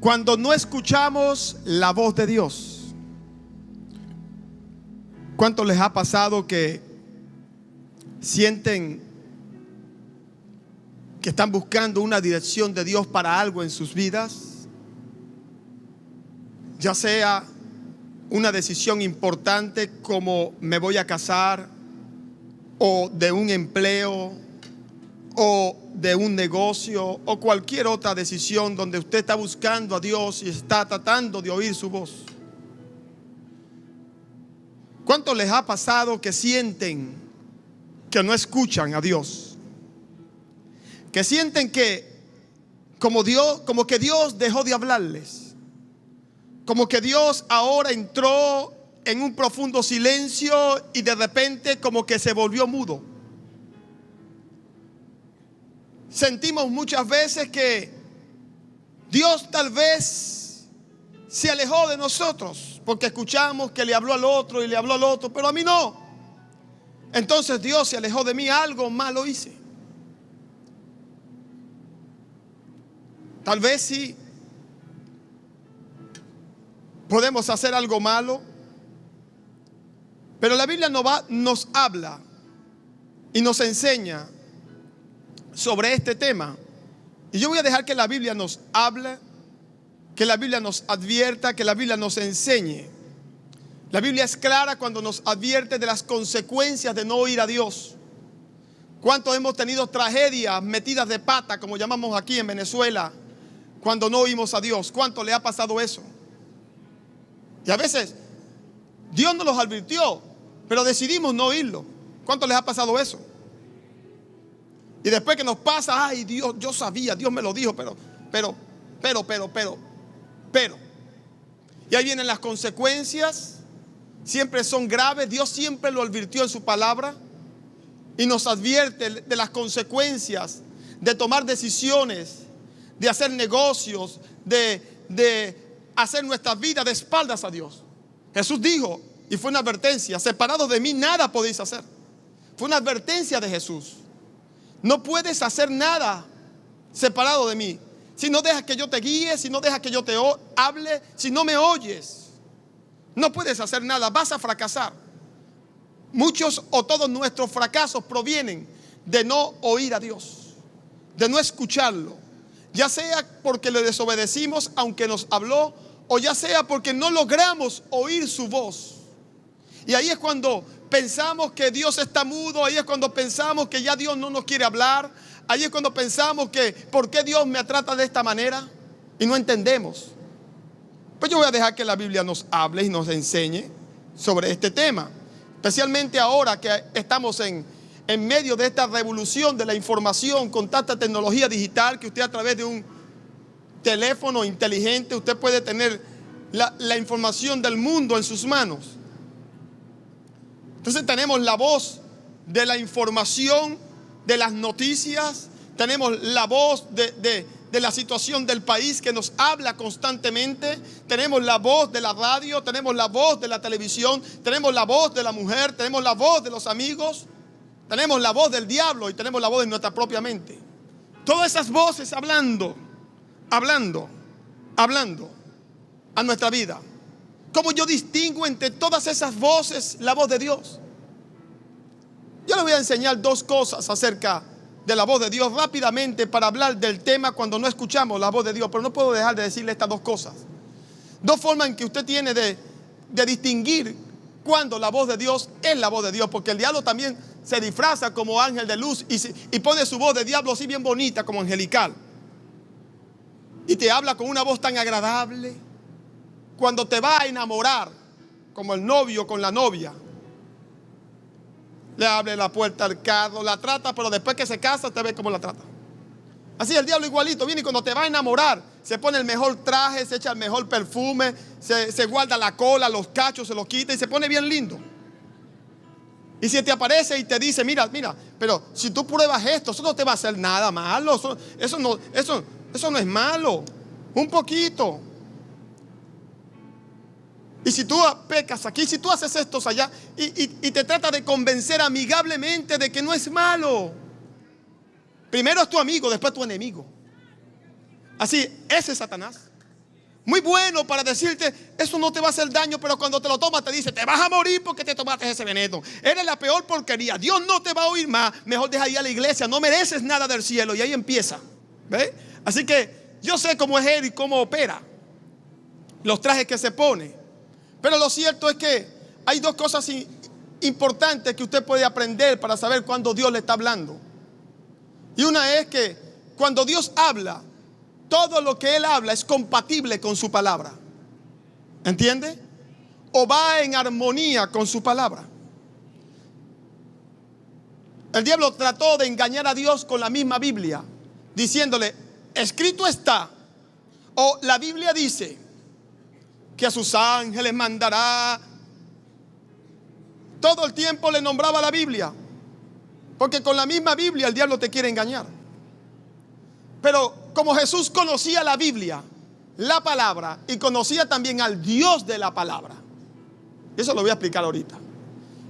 Cuando no escuchamos la voz de Dios. ¿Cuánto les ha pasado que sienten que están buscando una dirección de Dios para algo en sus vidas? Ya sea una decisión importante como me voy a casar, o de un empleo, o de un negocio, o cualquier otra decisión donde usted está buscando a Dios y está tratando de oír su voz. ¿Cuánto les ha pasado que sienten que no escuchan a Dios? Que sienten que como que Dios dejó de hablarles, como que Dios ahora entró en un profundo silencio y de repente como que se volvió mudo. Sentimos muchas veces que Dios tal vez se alejó de nosotros porque escuchamos que le habló al otro y le habló al otro, pero a mí no. Entonces Dios se alejó de mí, algo malo hice. Tal vez sí podemos hacer algo malo, pero la Biblia nos habla y nos enseña sobre este tema. Y yo voy a dejar que la Biblia nos hable, que la Biblia nos advierta, que la Biblia nos enseñe. La Biblia es clara cuando nos advierte de las consecuencias de no oír a Dios. ¿Cuántos hemos tenido tragedias metidas de pata, como llamamos aquí en Venezuela, cuando no oímos a Dios? ¿Cuánto le ha pasado eso? Y a veces Dios nos los advirtió, pero decidimos no oírlo. ¿Cuánto les ha pasado eso? Y después que nos pasa, ay Dios, yo sabía, Dios me lo dijo, pero. Y ahí vienen las consecuencias, siempre son graves. Dios siempre lo advirtió en su palabra y nos advierte de las consecuencias de tomar decisiones, de hacer negocios, de hacer nuestras vidas de espaldas a Dios. Jesús dijo, y fue una advertencia: separados de mí nada podéis hacer. Fue una advertencia de Jesús. No puedes hacer nada separado de mí. Si no dejas que yo te guíe, si no dejas que yo te hable, si no me oyes, no puedes hacer nada, vas a fracasar. Muchos o todos nuestros fracasos provienen de no oír a Dios, de no escucharlo. Ya sea porque le desobedecimos aunque nos habló, o ya sea porque no logramos oír su voz. Y ahí es cuando pensamos que Dios está mudo, ahí es cuando pensamos que ya Dios no nos quiere hablar, ahí es cuando pensamos que ¿por qué Dios me trata de esta manera? Y no entendemos. Pues yo voy a dejar que la Biblia nos hable y nos enseñe sobre este tema, especialmente ahora que estamos en medio de esta revolución de la información con tanta tecnología digital, que usted a través de un teléfono inteligente usted puede tener la información del mundo en sus manos. Entonces tenemos la voz de la información, de las noticias, tenemos la voz de la situación del país que nos habla constantemente, tenemos la voz de la radio, tenemos la voz de la televisión, tenemos la voz de la mujer, tenemos la voz de los amigos, tenemos la voz del diablo y tenemos la voz de nuestra propia mente. Todas esas voces hablando a nuestra vida. ¿Cómo yo distingo entre todas esas voces la voz de Dios? Yo les voy a enseñar dos cosas acerca de la voz de Dios rápidamente para hablar del tema cuando no escuchamos la voz de Dios. Pero no puedo dejar de decirle estas dos cosas. Dos formas en que usted tiene de distinguir cuando la voz de Dios es la voz de Dios. Porque el diablo también se disfraza como ángel de luz y pone su voz de diablo así bien bonita, como angelical. Y te habla con una voz tan agradable. Cuando te va a enamorar, como el novio con la novia, le abre la puerta al carro, la trata, pero después que se casa, te ve cómo la trata. Así el diablo igualito viene y cuando te va a enamorar, se pone el mejor traje, se echa el mejor perfume, se guarda la cola, los cachos, se los quita y se pone bien lindo. Y si te aparece y te dice, mira, pero si tú pruebas esto, eso no te va a hacer nada malo, eso no es malo, un poquito. Y si tú pecas aquí, si tú haces esto allá y te trata de convencer amigablemente de que no es malo. Primero es tu amigo, después tu enemigo. Así, ese es Satanás. Muy bueno para decirte, eso no te va a hacer daño, pero cuando te lo tomas te dice, te vas a morir porque te tomaste ese veneno. Eres la peor porquería. Dios no te va a oír más. Mejor deja ir a la iglesia. No mereces nada del cielo. Y ahí empieza. ¿Ve? Así que yo sé cómo es él y cómo opera. Los trajes que se pone. Pero lo cierto es que hay dos cosas importantes que usted puede aprender para saber cuándo Dios le está hablando. Y una es que cuando Dios habla, todo lo que Él habla es compatible con su palabra. ¿Entiende? O va en armonía con su palabra. El diablo trató de engañar a Dios con la misma Biblia, diciéndole, escrito está, o la Biblia dice que a sus ángeles mandará. Todo el tiempo le nombraba la Biblia, porque con la misma Biblia el diablo te quiere engañar. Pero como Jesús conocía la Biblia, la palabra, y conocía también al Dios de la palabra, eso lo voy a explicar ahorita.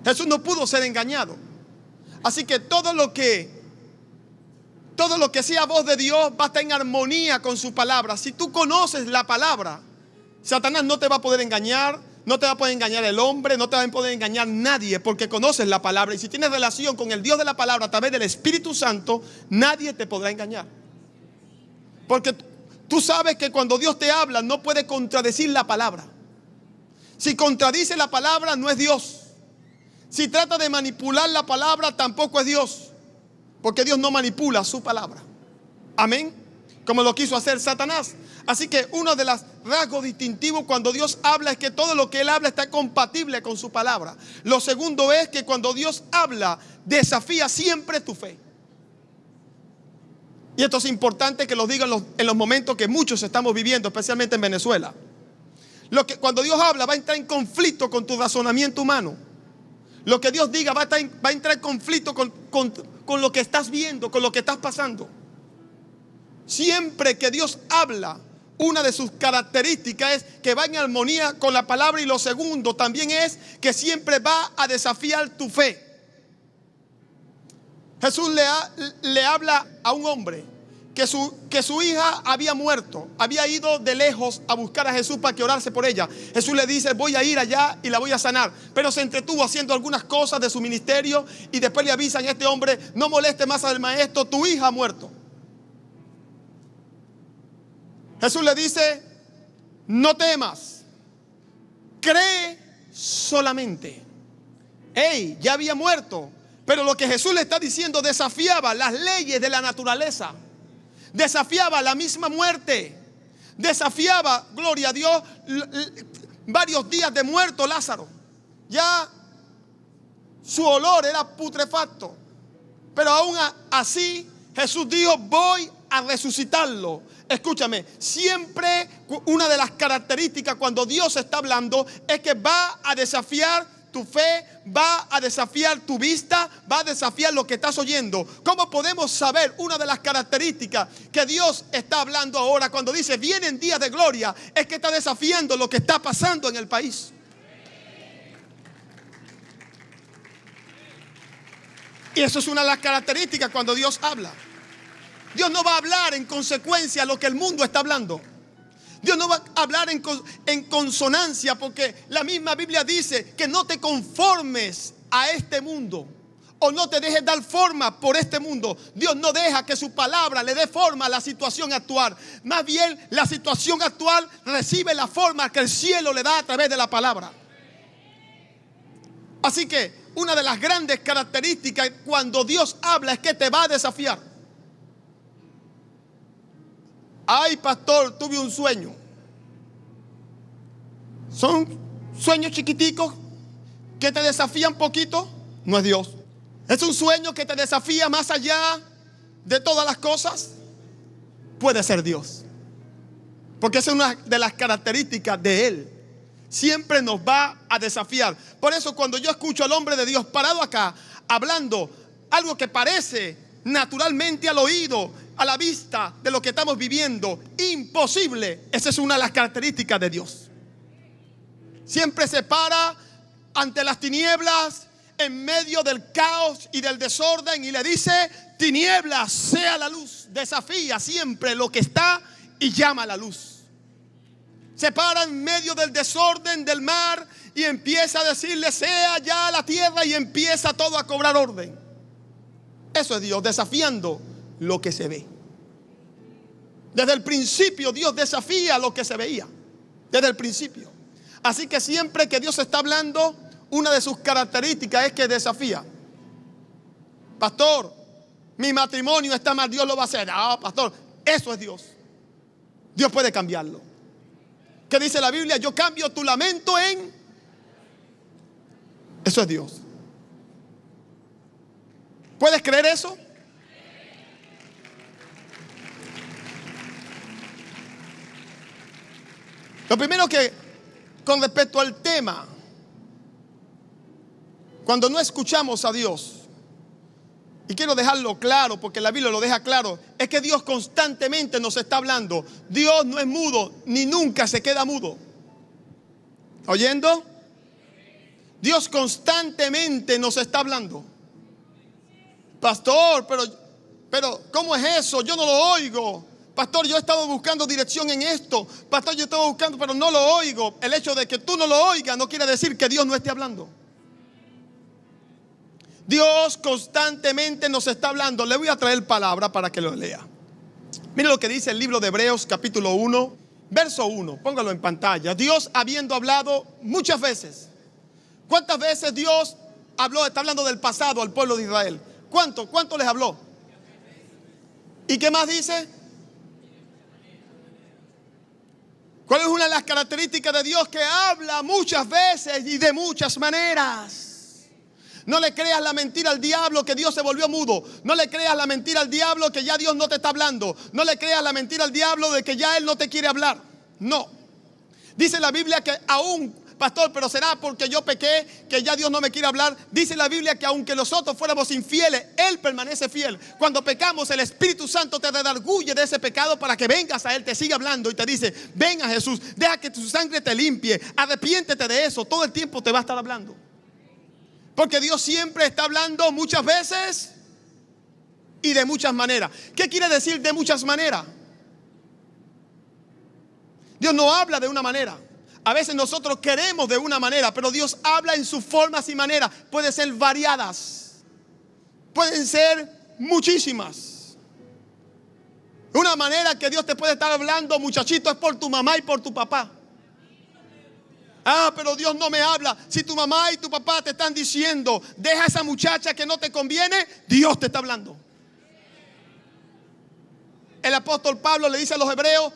Jesús no pudo ser engañado. Así que todo lo que sea voz de Dios va a estar en armonía con su palabra. Si tú conoces la palabra, Satanás no te va a poder engañar, no te va a poder engañar el hombre, no te va a poder engañar nadie, porque conoces la palabra. Y si tienes relación con el Dios de la palabra a través del Espíritu Santo, nadie te podrá engañar. Porque tú sabes que cuando Dios te habla no puede contradecir la palabra. Si contradice la palabra, no es Dios. Si trata de manipular la palabra, tampoco es Dios. Porque Dios no manipula su palabra. Amén. Como lo quiso hacer Satanás. Así que uno de los rasgos distintivos cuando Dios habla es que todo lo que Él habla está compatible con su palabra. Lo segundo es que cuando Dios habla, desafía siempre tu fe. Y esto es importante que lo diga en los momentos que muchos estamos viviendo, especialmente en Venezuela. Cuando Dios habla va a entrar en conflicto con tu razonamiento humano. Lo que Dios diga va a entrar en conflicto con lo que estás viendo, con lo que estás pasando. Siempre que Dios habla, una de sus características es que va en armonía con la palabra. Y lo segundo también es que siempre va a desafiar tu fe. Jesús le habla a un hombre que su hija había muerto, había ido de lejos a buscar a Jesús para que orase por ella. Jesús le dice, voy a ir allá y la voy a sanar. Pero se entretuvo haciendo algunas cosas de su ministerio y después le avisan a este hombre, no moleste más al maestro, tu hija ha muerto. Jesús le dice, no temas, cree solamente. Ya había muerto. Pero lo que Jesús le está diciendo desafiaba las leyes de la naturaleza. Desafiaba la misma muerte. Desafiaba, gloria a Dios, varios días de muerto Lázaro. Ya su olor era putrefacto. Pero aún así Jesús dijo, voy a resucitarlo. Escúchame, siempre una de las características cuando Dios está hablando es que va a desafiar tu fe, va a desafiar tu vista, va a desafiar lo que estás oyendo. ¿Cómo podemos saber una de las características que Dios está hablando ahora cuando dice vienen días de gloria? Es que está desafiando lo que está pasando en el país. Y eso es una de las características cuando Dios habla. Dios no va a hablar en consecuencia a lo que el mundo está hablando. Dios no va a hablar en consonancia, porque la misma Biblia dice que no te conformes a este mundo o no te dejes dar forma por este mundo. Dios no deja que su palabra le dé forma a la situación actual. Más bien la situación actual recibe la forma que el cielo le da a través de la palabra. Así que una de las grandes características cuando Dios habla es que te va a desafiar. Ay, pastor, tuve un sueño. Son sueños chiquiticos que te desafían poquito. No es Dios. Es un sueño que te desafía más allá de todas las cosas. Puede ser Dios, porque esa es una de las características de Él. Siempre nos va a desafiar. Por eso cuando yo escucho al hombre de Dios parado acá hablando algo que parece naturalmente al oído, a la vista de lo que estamos viviendo, imposible, esa es una de las características de Dios. Siempre se para ante las tinieblas, en medio del caos y del desorden, y le dice, tinieblas, sea la luz. Desafía siempre lo que está y llama a la luz. Se para en medio del desorden del mar y empieza a decirle: sea ya la tierra, y empieza todo a cobrar orden. Eso es Dios, desafiando lo que se ve. Desde el principio Dios desafía lo que se veía. Desde el principio. Así que siempre que Dios está hablando, una de sus características es que desafía. Pastor, mi matrimonio está mal, Dios lo va a hacer. No, pastor, eso es Dios. Dios puede cambiarlo. ¿Qué dice la Biblia? Yo cambio tu lamento en... Eso es Dios. ¿Puedes creer eso? Lo primero que, con respecto al tema, cuando no escuchamos a Dios, y quiero dejarlo claro porque la Biblia lo deja claro, es que Dios constantemente nos está hablando. Dios no es mudo, ni nunca se queda mudo. ¿Oyendo? Dios constantemente nos está hablando. Pastor, pero ¿cómo es eso? Yo no lo oigo. Pastor, yo he estado buscando dirección en esto. Pastor, yo he estado buscando, pero no lo oigo. El hecho de que tú no lo oigas no quiere decir que Dios no esté hablando. Dios constantemente nos está hablando. Le voy a traer palabra para que lo lea. Mire lo que dice el libro de Hebreos capítulo 1, verso 1. Póngalo en pantalla. Dios habiendo hablado muchas veces. ¿Cuántas veces Dios habló? Está hablando del pasado al pueblo de Israel. ¿Cuánto les habló? ¿Y qué más dice? ¿Cuál es una de las características de Dios? Que habla muchas veces y de muchas maneras. No le creas la mentira al diablo que Dios se volvió mudo. No le creas la mentira al diablo que ya Dios no te está hablando. No le creas la mentira al diablo de que ya Él no te quiere hablar. No. Dice la Biblia que aún, pastor, pero será porque yo pequé que ya Dios no me quiere hablar. Dice la Biblia que aunque nosotros fuéramos infieles, Él permanece fiel. Cuando pecamos, el Espíritu Santo te redarguye de ese pecado para que vengas a Él, te siga hablando y te dice: ven a Jesús, deja que tu sangre te limpie, arrepiéntete de eso. Todo el tiempo te va a estar hablando. Porque Dios siempre está hablando muchas veces y de muchas maneras. ¿Qué quiere decir de muchas maneras? Dios no habla de una manera. A veces nosotros queremos de una manera, pero Dios habla en sus formas y maneras. Pueden ser variadas. Pueden ser muchísimas. Una manera que Dios te puede estar hablando, muchachito, es por tu mamá y por tu papá. Ah, pero Dios no me habla. Si tu mamá y tu papá te están diciendo: deja a esa muchacha que no te conviene, Dios te está hablando. El apóstol Pablo le dice a los hebreos: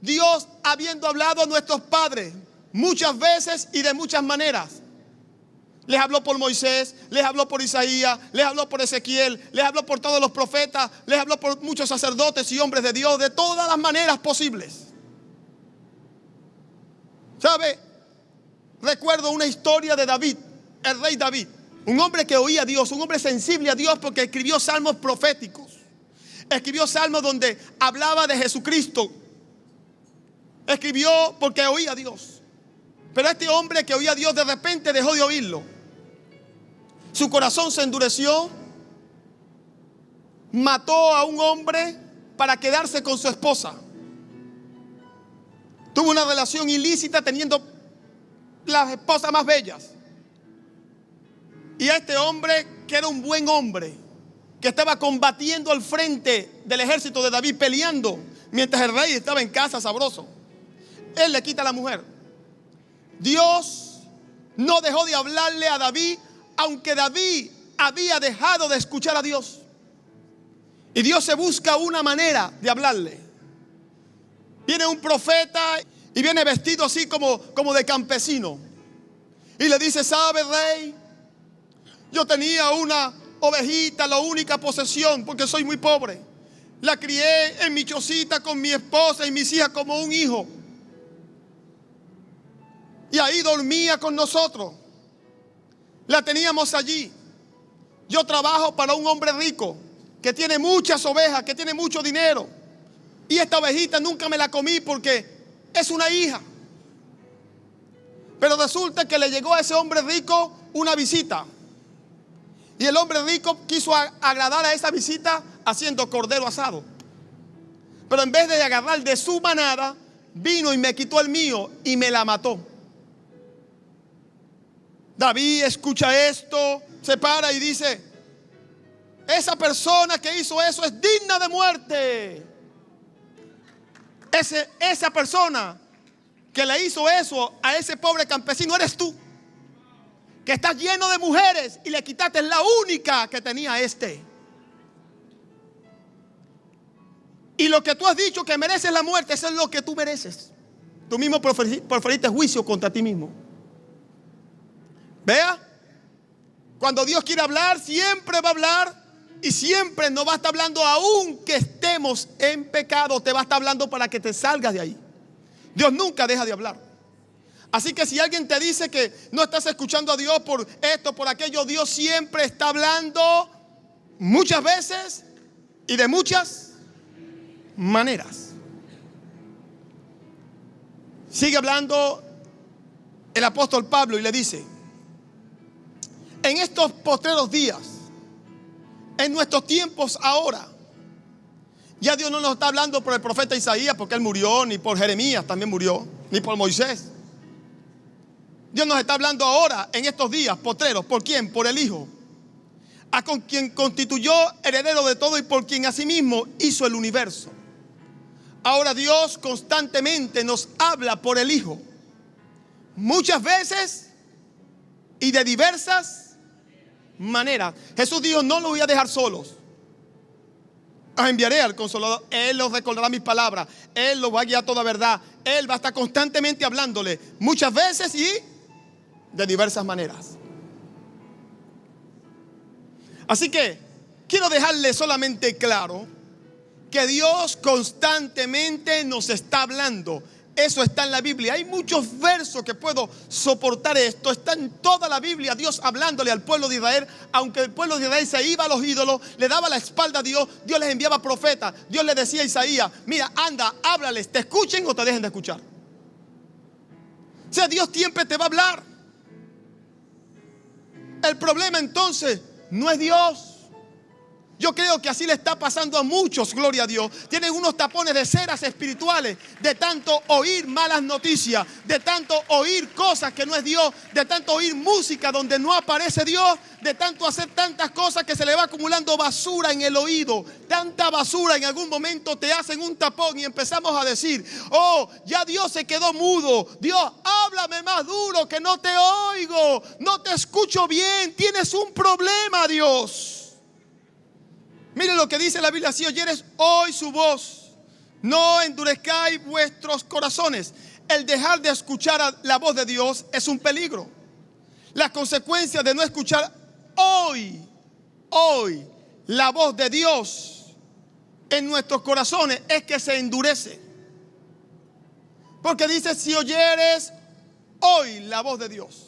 Dios habiendo hablado a nuestros padres muchas veces y de muchas maneras. Les habló por Moisés, les habló por Isaías, les habló por Ezequiel, les habló por todos los profetas, les habló por muchos sacerdotes y hombres de Dios, de todas las maneras posibles. ¿Sabe? Recuerdo una historia de David, el rey David, un hombre que oía a Dios, un hombre sensible a Dios, porque escribió salmos proféticos. Escribió salmos donde hablaba de Jesucristo. Escribió porque oía a Dios. Pero este hombre que oía a Dios de repente dejó de oírlo. Su corazón se endureció. Mató a un hombre para quedarse con su esposa. Tuvo una relación ilícita teniendo las esposas más bellas. Y este hombre, que era un buen hombre, que estaba combatiendo al frente del ejército de David, peleando, mientras el rey estaba en casa sabroso, él le quita a la mujer. Dios no dejó de hablarle a David, aunque David había dejado de escuchar a Dios. Y Dios se busca una manera de hablarle. Viene un profeta y viene vestido así como de campesino. Y le dice: ¿sabe, rey? Yo tenía una ovejita, la única posesión, porque soy muy pobre. La crié en mi chocita con mi esposa y mis hijas como un hijo. Y ahí dormía con nosotros. La teníamos allí. Yo trabajo para un hombre rico que tiene muchas ovejas, que tiene mucho dinero. Y esta ovejita nunca me la comí porque es una hija. Pero resulta que le llegó a ese hombre rico una visita. Y el hombre rico quiso agradar a esa visita haciendo cordero asado. Pero en vez de agarrar de su manada, vino y me quitó el mío y me la mató. David escucha esto, se para y dice: esa persona que hizo eso es digna de muerte. Esa persona que le hizo eso a ese pobre campesino eres tú, que estás lleno de mujeres y le quitaste la única que tenía este. Y lo que tú has dicho que mereces la muerte, eso es lo que tú mereces. Tú mismo proferiste juicio contra ti mismo. Vea, cuando Dios quiere hablar, siempre va a hablar. Y siempre nos va a estar hablando, aunque estemos en pecado, te va a estar hablando para que te salgas de ahí. Dios nunca deja de hablar. Así que si alguien te dice que no estás escuchando a Dios por esto, por aquello, Dios siempre está hablando muchas veces y de muchas maneras. Sigue hablando el apóstol Pablo y le dice: en estos postreros días, en nuestros tiempos ahora, ya Dios no nos está hablando por el profeta Isaías, porque él murió, ni por Jeremías, también murió, ni por Moisés. Dios nos está hablando ahora, en estos días postreros. ¿Por quién? Por el Hijo, a con quien constituyó heredero de todo y por quien asimismo hizo el universo. Ahora Dios constantemente nos habla por el Hijo, muchas veces y de diversas maneras. Jesús dijo: no los voy a dejar solos, os enviaré al Consolador. Él los recordará mis palabras, Él los va a guiar a toda verdad. Él va a estar constantemente hablándole, muchas veces y de diversas maneras. Así que quiero dejarle solamente claro que Dios constantemente nos está hablando. Eso está en la Biblia. Hay muchos versos que puedo soportar esto. Está en toda la Biblia Dios hablándole al pueblo de Israel. Aunque el pueblo de Israel se iba a los ídolos, le daba la espalda a Dios, Dios les enviaba profetas. Dios le decía a Isaías: mira, anda, háblales, te escuchen o te dejen de escuchar. O sea, Dios siempre te va a hablar. El problema entonces no es Dios. Yo creo que así le está pasando a muchos, gloria a Dios. Tienen unos tapones de ceras espirituales de tanto oír malas noticias, de tanto oír cosas que no es Dios, de tanto oír música donde no aparece Dios, de tanto hacer tantas cosas que se le va acumulando basura en el oído. Tanta basura, en algún momento te hacen un tapón y empezamos a decir: oh, ya Dios se quedó mudo. Dios, háblame más duro que no te oigo, no te escucho bien, tienes un problema, Dios. Miren lo que dice la Biblia: si oyeres hoy su voz, no endurezcáis vuestros corazones. El dejar de escuchar la voz de Dios es un peligro. La consecuencia de no escuchar hoy la voz de Dios en nuestros corazones es que se endurece. Porque dice: si oyeres hoy la voz de Dios.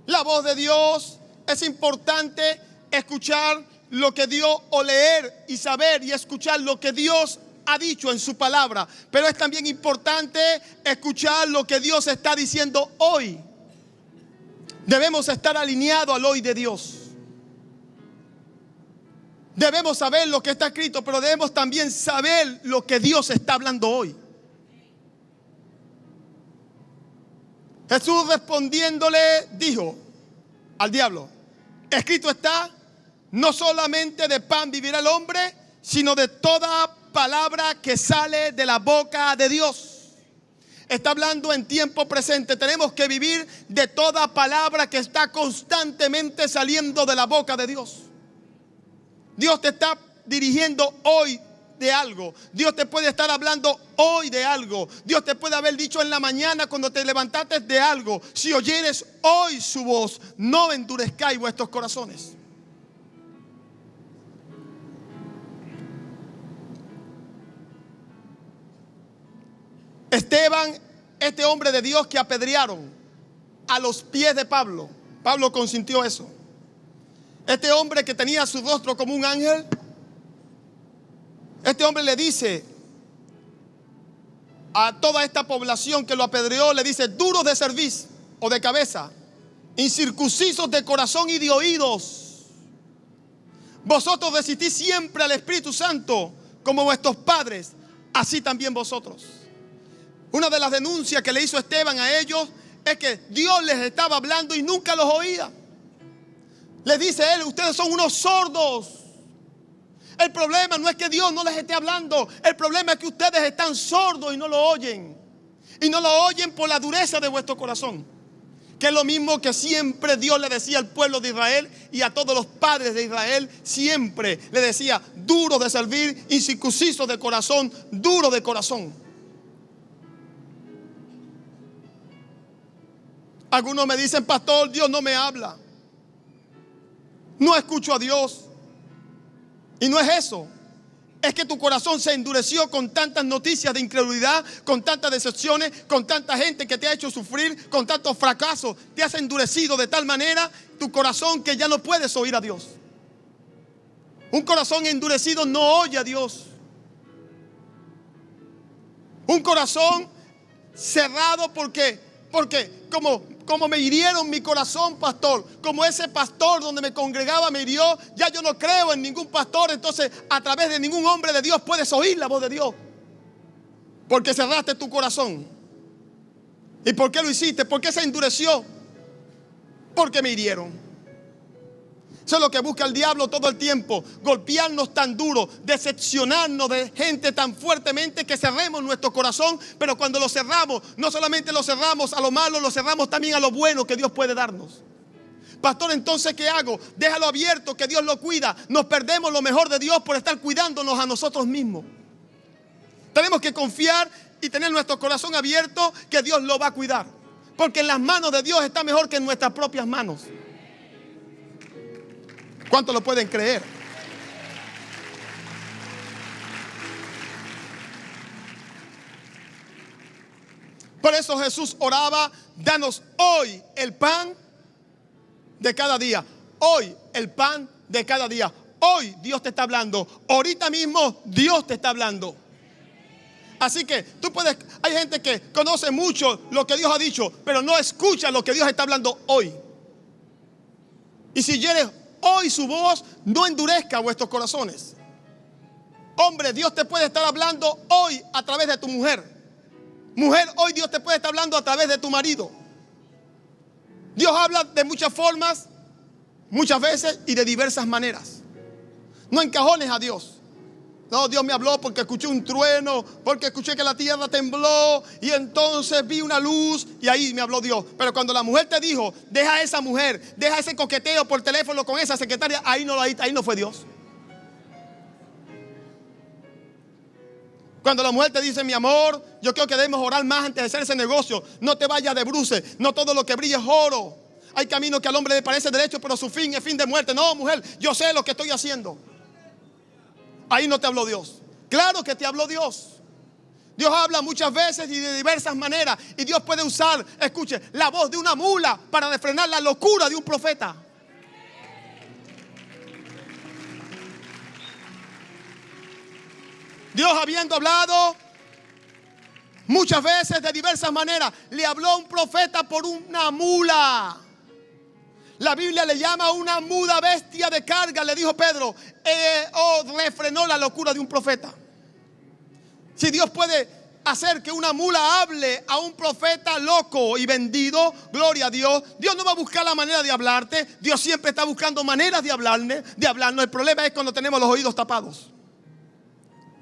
La voz de Dios es importante escuchar lo que Dios, o leer y saber y escuchar lo que Dios ha dicho en su palabra. Pero es también importante escuchar lo que Dios está diciendo hoy. Debemos estar alineados al hoy de Dios. Debemos saber lo que está escrito, pero debemos también saber lo que Dios está hablando hoy. Jesús respondiéndole dijo al diablo: escrito está, no solamente de pan vivirá el hombre, sino de toda palabra que sale de la boca de Dios. Está hablando en tiempo presente. Tenemos que vivir de toda palabra que está constantemente saliendo de la boca de Dios. Dios te está dirigiendo hoy de algo. Dios te puede estar hablando hoy de algo. Dios te puede haber dicho en la mañana cuando te levantaste de algo. Si oyeres hoy su voz, no endurezcáis vuestros corazones. Esteban, este hombre de Dios que apedrearon a los pies de Pablo. Pablo consintió eso. Este hombre que tenía su rostro como un ángel. Este hombre le dice a toda esta población que lo apedreó, le dice: duros de cerviz o de cabeza, incircuncisos de corazón y de oídos. Vosotros resistís siempre al Espíritu Santo como vuestros padres, así también vosotros. Una de las denuncias que le hizo Esteban a ellos es que Dios les estaba hablando y nunca los oía. Les dice él: ustedes son unos sordos. El problema no es que Dios no les esté hablando. El problema es que ustedes están sordos y no lo oyen. Y no lo oyen por la dureza de vuestro corazón. Que es lo mismo que siempre Dios le decía al pueblo de Israel y a todos los padres de Israel. Siempre le decía: duros de servir, incircuncisos de corazón, duros de corazón. Algunos me dicen: pastor, Dios no me habla. No escucho a Dios. Y no es eso. Es que tu corazón se endureció con tantas noticias de incredulidad, con tantas decepciones, con tanta gente que te ha hecho sufrir, con tantos fracasos. Te has endurecido de tal manera tu corazón que ya no puedes oír a Dios. Un corazón endurecido no oye a Dios. Un corazón cerrado porque como me hirieron mi corazón, pastor, como ese pastor donde me congregaba me hirió, ya yo no creo en ningún pastor. Entonces a través de ningún hombre de Dios puedes oír la voz de Dios, porque cerraste tu corazón. ¿Y por qué lo hiciste? ¿Por qué se endureció? Porque me hirieron. Eso es lo que busca el diablo todo el tiempo: golpearnos tan duro, decepcionarnos de gente tan fuertemente que cerremos nuestro corazón. Pero cuando lo cerramos, no solamente lo cerramos a lo malo, lo cerramos también a lo bueno que Dios puede darnos. Pastor, entonces ¿qué hago? Déjalo abierto, que Dios lo cuida. Nos perdemos lo mejor de Dios por estar cuidándonos a nosotros mismos. Tenemos que confiar y tener nuestro corazón abierto, que Dios lo va a cuidar, porque en las manos de Dios está mejor que en nuestras propias manos. ¿Cuántos lo pueden creer? Por eso Jesús oraba: danos hoy el pan de cada día. Hoy el pan de cada día. Hoy Dios te está hablando. Ahorita mismo Dios te está hablando. Así que hay gente que conoce mucho lo que Dios ha dicho, pero no escucha lo que Dios está hablando hoy. Y si quieres hoy su voz, no endurezca vuestros corazones. Hombre, Dios te puede estar hablando hoy a través de tu mujer. Mujer, hoy Dios te puede estar hablando a través de tu marido. Dios habla de muchas formas, muchas veces y de diversas maneras. No encajones a Dios. No, Dios me habló porque escuché un trueno, porque escuché que la tierra tembló y entonces vi una luz y ahí me habló Dios. Pero cuando la mujer te dijo: deja a esa mujer, deja ese coqueteo por teléfono con esa secretaria, ahí no fue Dios. Cuando la mujer te dice: mi amor, yo creo que debemos orar más antes de hacer ese negocio, no te vayas de bruces, no todo lo que brilla es oro. Hay caminos que al hombre le parece derecho, pero su fin es fin de muerte. No, mujer, yo sé lo que estoy haciendo. Ahí no te habló Dios. Claro que te habló Dios. Dios habla muchas veces y de diversas maneras. Y Dios puede usar, escuche, la voz de una mula para refrenar la locura de un profeta. Dios, habiendo hablado muchas veces de diversas maneras, le habló a un profeta por una mula. La Biblia le llama una muda bestia de carga. Le dijo Pedro: refrenó la locura de un profeta. Si Dios puede hacer que una mula hable a un profeta loco y vendido, gloria a Dios. Dios no va a buscar la manera de hablarte. Dios siempre está buscando maneras de hablarnos. El problema es cuando tenemos los oídos tapados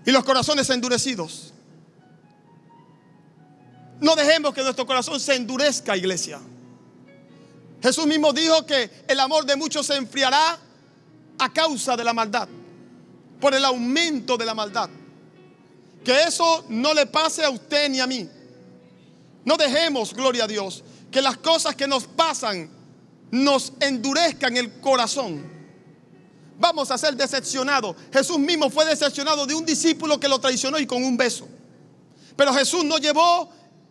y los corazones endurecidos. No dejemos que nuestro corazón se endurezca, iglesia. Jesús mismo dijo que el amor de muchos se enfriará a causa de la maldad, por el aumento de la maldad. Que eso no le pase a usted ni a mí. No dejemos, gloria a Dios, que las cosas que nos pasan nos endurezcan el corazón. Vamos a ser decepcionados. Jesús mismo fue decepcionado de un discípulo que lo traicionó y con un beso. Pero Jesús no llevó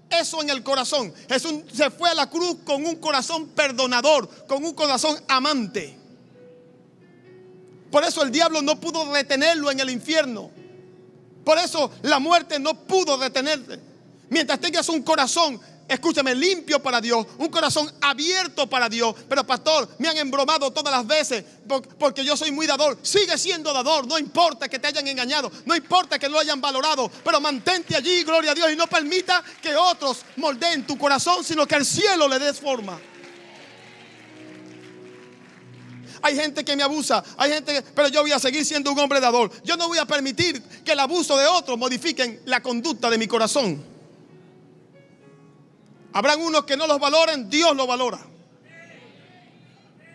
eso en el corazón. Jesús se fue a la cruz con un corazón perdonador, con un corazón amante. Por eso el diablo no pudo retenerlo en el infierno. Por eso la muerte no pudo retenerte. Mientras tengas un corazón escúchame, limpio para Dios, un corazón abierto para Dios. Pero pastor, me han embromado todas las veces porque yo soy muy dador. Sigue siendo dador, no importa que te hayan engañado, no importa que lo hayan valorado, pero mantente allí, gloria a Dios, y no permita que otros moldeen tu corazón, sino que al cielo le des forma. Hay gente que me abusa, pero yo voy a seguir siendo un hombre dador. Yo no voy a permitir que el abuso de otros modifiquen la conducta de mi corazón. Habrán unos que no los valoren, Dios los valora.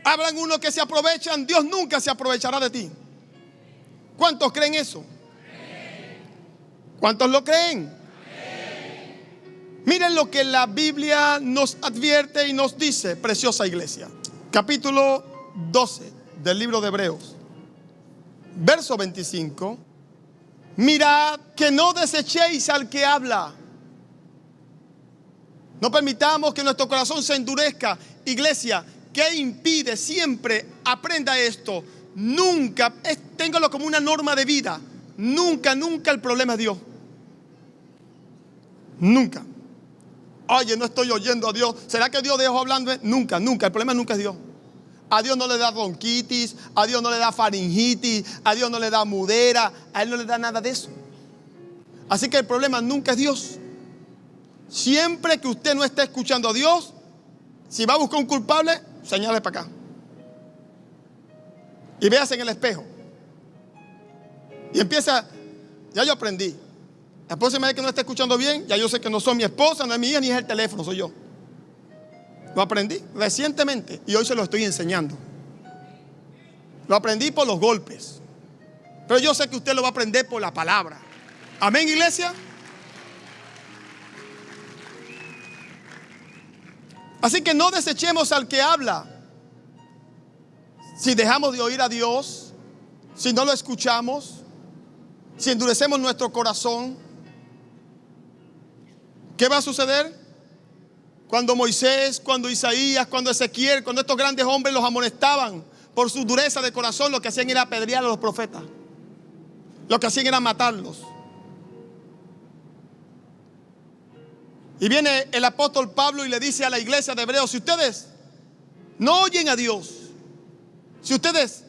Habrán unos que se aprovechan, Dios nunca se aprovechará de ti. ¿Cuántos creen eso? ¿Cuántos lo creen? Miren lo que la Biblia nos advierte y nos dice, preciosa iglesia. Capítulo 12 del libro de Hebreos, verso 25. Mirad que no desechéis al que habla. No permitamos que nuestro corazón se endurezca. Iglesia, ¿qué impide? Siempre aprenda esto. Nunca, téngalo como una norma de vida. Nunca el problema es Dios. Nunca. Oye, no estoy oyendo a Dios. ¿Será que Dios dejó hablando? Nunca. El problema nunca es Dios. A Dios no le da bronquitis, a Dios no le da faringitis, a Dios no le da mudera, a Él no le da nada de eso. Así que el problema nunca es Dios. Siempre que usted no esté escuchando a Dios, si va a buscar un culpable, señale para acá. Y véase en el espejo. Y empieza, ya yo aprendí. La próxima vez que no esté escuchando bien, ya yo sé que no soy mi esposa, no es mi hija, ni es el teléfono, soy yo. Lo aprendí recientemente y hoy se lo estoy enseñando. Lo aprendí por los golpes, pero yo sé que usted lo va a aprender por la palabra. Amén, iglesia. Así que no desechemos al que habla. Si dejamos de oír a Dios, si no lo escuchamos, si endurecemos nuestro corazón, ¿qué va a suceder? Cuando Moisés, cuando Isaías, cuando Ezequiel, cuando estos grandes hombres los amonestaban por su dureza de corazón, lo que hacían era apedrear a los profetas. Lo que hacían era matarlos. Y viene el apóstol Pablo y le dice a la iglesia de Hebreos: si ustedes no oyen a Dios, si ustedes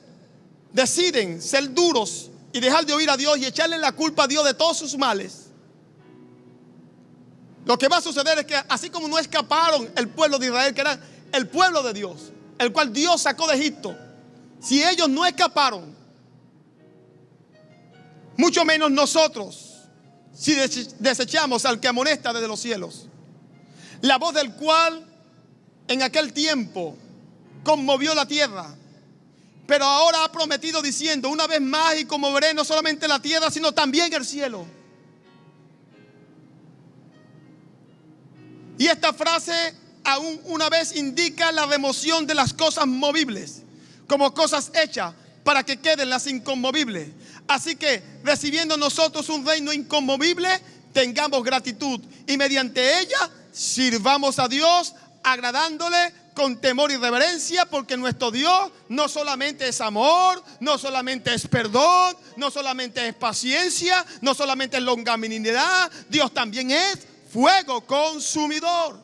deciden ser duros y dejar de oír a Dios y echarle la culpa a Dios de todos sus males, lo que va a suceder es que así como no escaparon el pueblo de Israel, que era el pueblo de Dios, el cual Dios sacó de Egipto, si ellos no escaparon, mucho menos nosotros, si desechamos al que amonesta desde los cielos, la voz del cual en aquel tiempo conmovió la tierra, pero ahora ha prometido diciendo: una vez más y conmoveré no solamente la tierra, sino también el cielo. Y esta frase aún una vez indica la remoción de las cosas movibles como cosas hechas para que queden las inconmovibles. Así que recibiendo nosotros un reino inconmovible, tengamos gratitud y mediante ella sirvamos a Dios agradándole con temor y reverencia, porque nuestro Dios no solamente es amor, no solamente es perdón, no solamente es paciencia, no solamente es longanimidad, Dios también es fuego consumidor.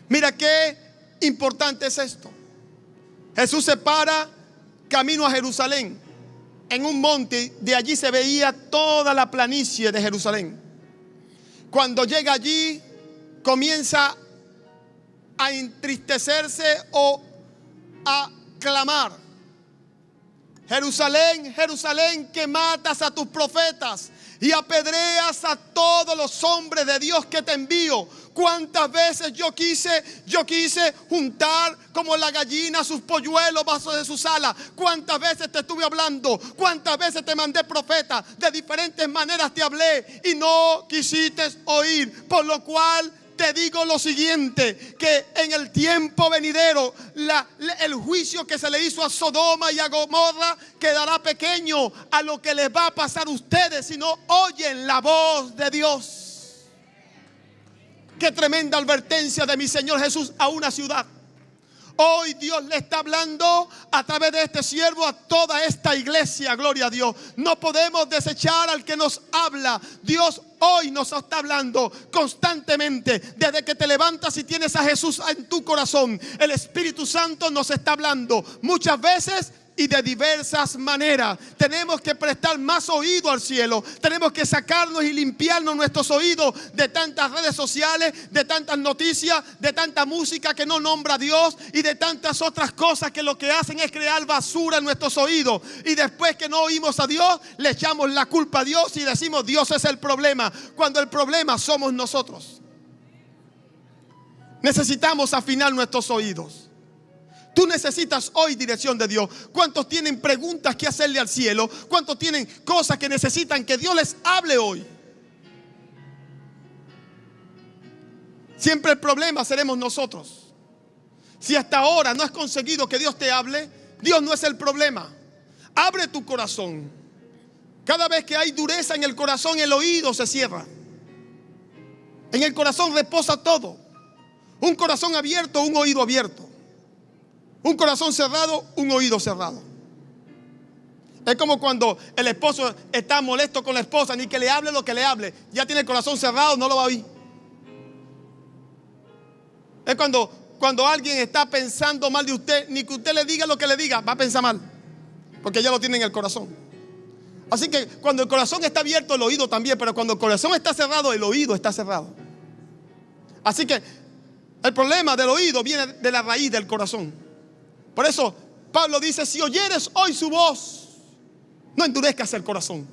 Mira qué importante es esto. Jesús se para camino a Jerusalén en un monte, de allí se veía toda la planicie de Jerusalén. Cuando llega allí, comienza a entristecerse o a clamar: Jerusalén, Jerusalén, que matas a tus profetas y apedreas a todos los hombres de Dios que te envío. Cuántas veces yo quise juntar como la gallina sus polluelos bajo de sus alas. Cuántas veces te estuve hablando, cuántas veces te mandé profetas, de diferentes maneras te hablé y no quisiste oír. Por lo cual te digo lo siguiente, que en el tiempo venidero el juicio que se le hizo a Sodoma y a Gomorra quedará pequeño a lo que les va a pasar a ustedes si no oyen la voz de Dios. Qué tremenda advertencia de mi Señor Jesús a una ciudad. Hoy Dios le está hablando a través de este siervo a toda esta iglesia, gloria a Dios. No podemos desechar al que nos habla. Dios hoy nos está hablando constantemente. Desde que te levantas y tienes a Jesús en tu corazón, el Espíritu Santo nos está hablando muchas veces y de diversas maneras. Tenemos que prestar más oído al cielo. Tenemos que sacarnos y limpiarnos nuestros oídos de tantas redes sociales, de tantas noticias, de tanta música que no nombra a Dios y de tantas otras cosas que lo que hacen es crear basura en nuestros oídos. Y después que no oímos a Dios, le echamos la culpa a Dios y decimos Dios es el problema, cuando el problema somos nosotros. Necesitamos afinar nuestros oídos. Tú necesitas hoy dirección de Dios. ¿Cuántos tienen preguntas que hacerle al cielo? ¿Cuántos tienen cosas que necesitan que Dios les hable hoy? Siempre el problema seremos nosotros. Si hasta ahora no has conseguido que Dios te hable, Dios no es el problema. Abre tu corazón. Cada vez que hay dureza en el corazón, el oído se cierra. En el corazón reposa todo. Un corazón abierto, un oído abierto. Un corazón cerrado, un oído cerrado. Es como cuando el esposo está molesto con la esposa, ni que le hable lo que le hable, ya tiene el corazón cerrado, no lo va a oír. Es cuando alguien está pensando mal de usted, ni que usted le diga lo que le diga, va a pensar mal, porque ya lo tiene en el corazón. Así que cuando el corazón está abierto, el oído también, pero cuando el corazón está cerrado, el oído está cerrado. Así que el problema del oído viene de la raíz del corazón. Por eso Pablo dice, si oyeres hoy su voz, no endurezcas el corazón.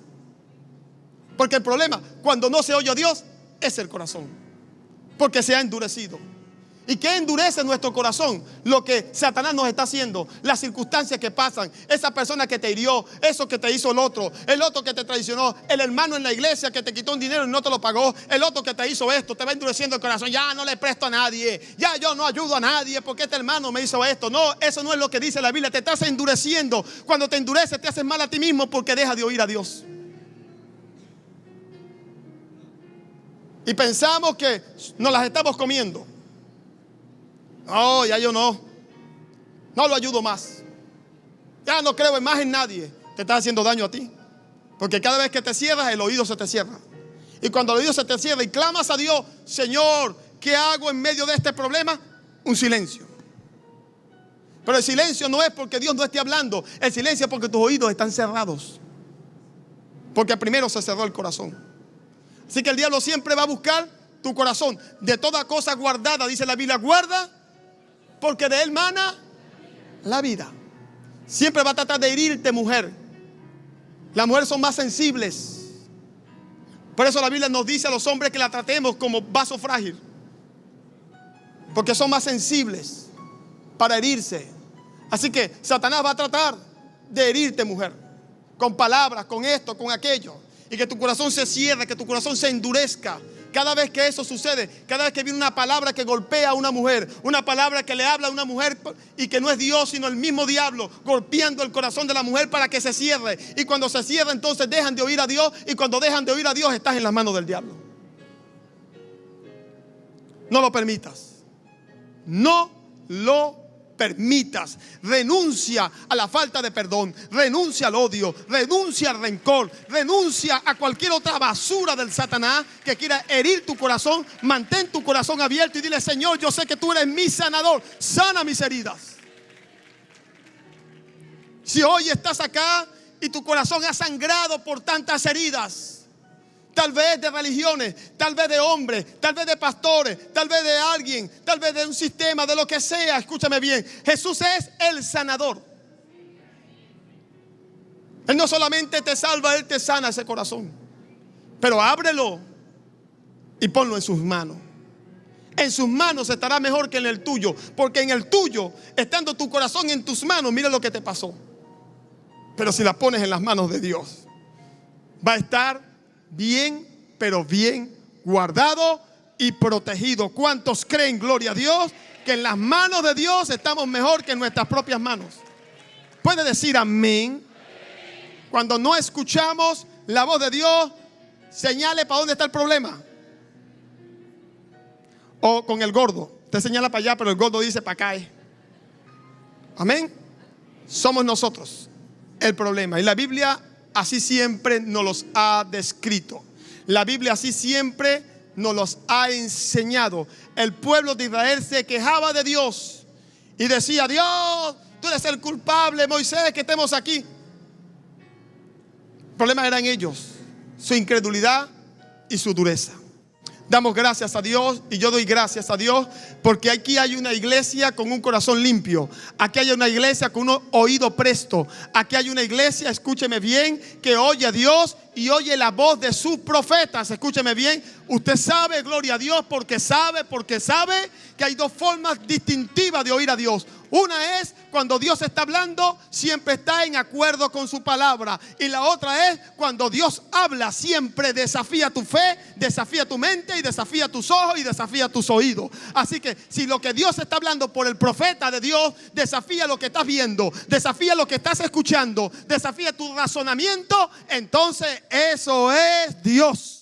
Porque el problema, cuando no se oye a Dios, es el corazón. Porque se ha endurecido. ¿Y qué endurece nuestro corazón? Lo que Satanás nos está haciendo, las circunstancias que pasan, esa persona que te hirió, eso que te hizo el otro que te traicionó, el hermano en la iglesia que te quitó un dinero y no te lo pagó, el otro que te hizo esto, te va endureciendo el corazón. Ya no le presto a nadie, ya yo no ayudo a nadie porque este hermano me hizo esto. No, eso no es lo que dice la Biblia. Te estás endureciendo. Cuando te endureces te haces mal a ti mismo porque dejas de oír a Dios. Y pensamos que nos las estamos comiendo. No, ya yo no lo ayudo más. Ya no creo más en nadie. Te estás haciendo daño a ti. Porque cada vez que te cierras, el oído se te cierra. Y cuando el oído se te cierra y clamas a Dios, Señor, ¿qué hago en medio de este problema? Un silencio. Pero el silencio no es porque Dios no esté hablando. El silencio es porque tus oídos están cerrados. Porque primero se cerró el corazón. Así que el diablo siempre va a buscar tu corazón. De toda cosa guardada, dice la Biblia, guarda, porque de él mana la vida. Siempre va a tratar de herirte, mujer. Las mujeres son más sensibles. Por eso la Biblia nos dice a los hombres que la tratemos como vaso frágil. Porque son más sensibles para herirse. Así que Satanás va a tratar de herirte, mujer. Con palabras, con esto, con aquello. Y que tu corazón se cierre, que tu corazón se endurezca. Cada vez que eso sucede, cada vez que viene una palabra que golpea a una mujer, una palabra que le habla a una mujer y que no es Dios sino el mismo diablo golpeando el corazón de la mujer para que se cierre. Y cuando se cierra, entonces dejan de oír a Dios. Y cuando dejan de oír a Dios, estás en las manos del diablo. No lo permitas. No lo permitas. Renuncia a la falta de perdón, renuncia al odio, renuncia al rencor, renuncia a cualquier otra basura del Satanás que quiera herir tu corazón. Mantén tu corazón abierto y dile, Señor, yo sé que tú eres mi sanador, sana mis heridas. Si hoy estás acá y tu corazón ha sangrado por tantas heridas, tal vez de religiones, tal vez de hombres, tal vez de pastores, tal vez de alguien, tal vez de un sistema, de lo que sea. Escúchame bien, Jesús es el sanador. Él no solamente te salva, Él te sana ese corazón. Pero ábrelo y ponlo en sus manos. En sus manos estará mejor que en el tuyo. Porque en el tuyo, estando tu corazón en tus manos, mira lo que te pasó. Pero si la pones en las manos de Dios, va a estar bien, pero bien guardado y protegido. ¿Cuántos creen, gloria a Dios, que en las manos de Dios estamos mejor que en nuestras propias manos? ¿Puede decir amén? Cuando no escuchamos la voz de Dios, señale para dónde está el problema. O con el gordo, usted señala para allá, pero el gordo dice para acá. Amén. Somos nosotros el problema. Y la Biblia así siempre nos los ha descrito. La Biblia así siempre nos los ha enseñado. El pueblo de Israel se quejaba de Dios y decía: Dios, tú eres el culpable, Moisés, que estemos aquí. El problema eran ellos, su incredulidad y su dureza. Damos gracias a Dios, y yo doy gracias a Dios, porque aquí hay una iglesia con un corazón limpio. Aquí hay una iglesia con un oído presto. Aquí hay una iglesia, escúcheme bien, que oye a Dios y oye la voz de sus profetas. Escúcheme bien. Usted sabe, gloria a Dios, porque sabe que hay dos formas distintivas de oír a Dios. Una es cuando Dios está hablando, siempre está en acuerdo con su palabra. Y la otra es cuando Dios habla, siempre desafía tu fe, desafía tu mente y desafía tus ojos y desafía tus oídos. Así que si lo que Dios está hablando por el profeta de Dios, desafía lo que estás viendo, desafía lo que estás escuchando, desafía tu razonamiento, entonces eso es Dios.